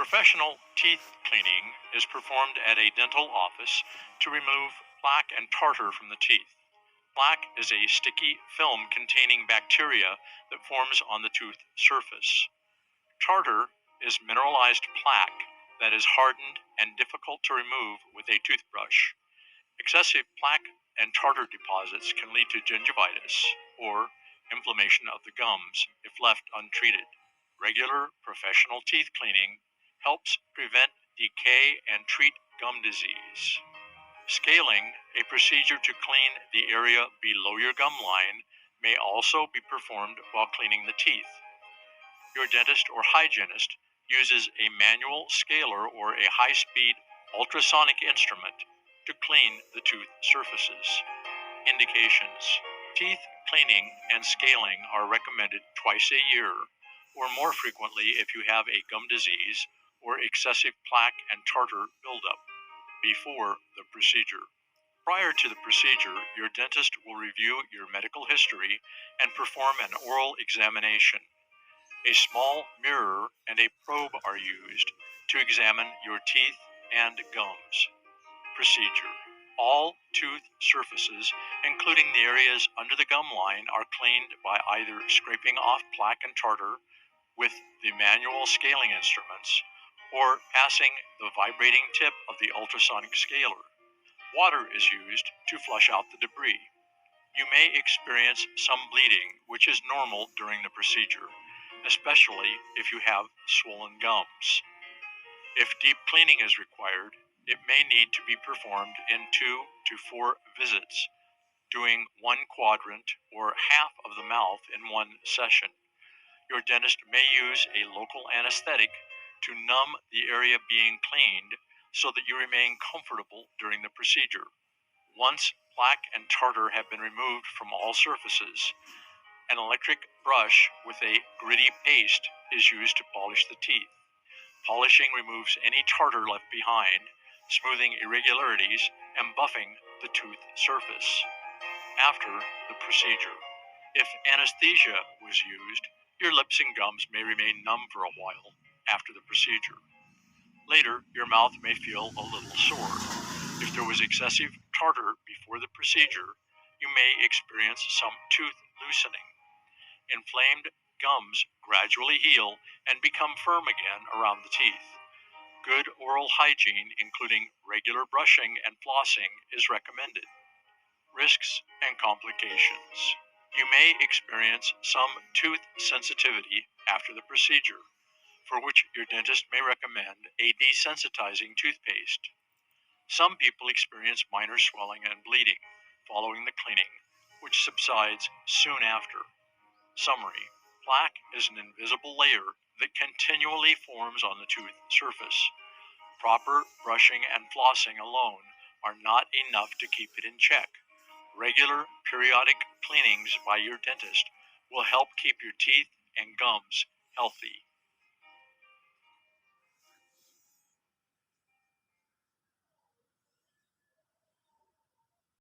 Professional teeth cleaning is performed at a dental office to remove plaque and tartar from the teeth. Plaque is a sticky film containing bacteria that forms on the tooth surface. Tartar is mineralized plaque that is hardened and difficult to remove with a toothbrush. Excessive plaque and tartar deposits can lead to gingivitis or inflammation of the gums if left untreated. Regular professional teeth cleaning helps prevent decay and treat gum disease. Scaling, a procedure to clean the area below your gum line, may also be performed while cleaning the teeth. Your dentist or hygienist uses a manual scaler or a high-speed ultrasonic instrument to clean the tooth surfaces. Indications: teeth cleaning and scaling are recommended twice a year, or more frequently if you have a gum disease or excessive plaque and tartar buildup, before the procedure. Prior to the procedure, your dentist will review your medical history and perform an oral examination. A small mirror and a probe are used to examine your teeth and gums. Procedure: all tooth surfaces, including the areas under the gum line, are cleaned by either scraping off plaque and tartar with the manual scaling instruments or passing the vibrating tip of the ultrasonic scaler. Water is used to flush out the debris. You may experience some bleeding, which is normal during the procedure, especially if you have swollen gums. If deep cleaning is required, it may need to be performed in 2 to 4 visits, doing one quadrant or half of the mouth in one session. Your dentist may use a local anesthetic to numb the area being cleaned so that you remain comfortable during the procedure. Once plaque and tartar have been removed from all surfaces, an electric brush with a gritty paste is used to polish the teeth. Polishing removes any tartar left behind, smoothing irregularities and buffing the tooth surface. After the procedure, if anesthesia was used, your lips and gums may remain numb for a while after the procedure. Later, your mouth may feel a little sore. If there was excessive tartar before the procedure, you may experience some tooth loosening. Inflamed gums gradually heal and become firm again around the teeth. Good oral hygiene, including regular brushing and flossing, is recommended. Risks and complications: you may experience some tooth sensitivity after the procedure, for which your dentist may recommend a desensitizing toothpaste. Some people experience minor swelling and bleeding following the cleaning, which subsides soon after. Summary: plaque is an invisible layer that continually forms on the tooth surface. Proper brushing and flossing alone are not enough to keep it in check. Regular, periodic cleanings by your dentist will help keep your teeth and gums healthy.